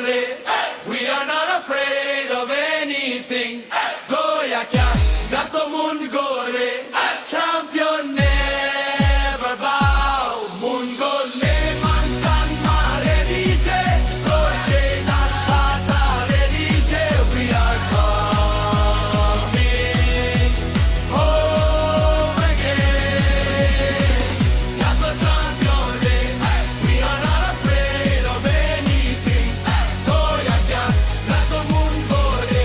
corre, we are not afraid of anything. Goyaka, that's a Mungore, champion never bow. Mungole mantan mare DJ, Roshe Nakata DJ, we are coming home again. That's a champion day, we are not afraid of anything. Goyaka, that's a Mungore,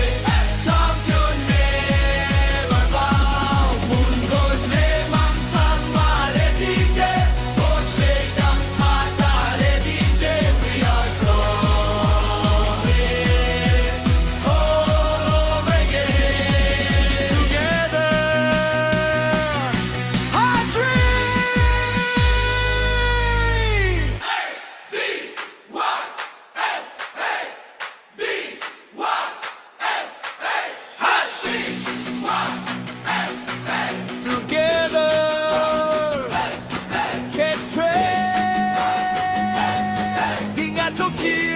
champion never bow. Mungole mantan mare DJ, Roshe Nakata DJ, we are coming home again. Together, our dream. Together, get trained. Tinga Tokyo.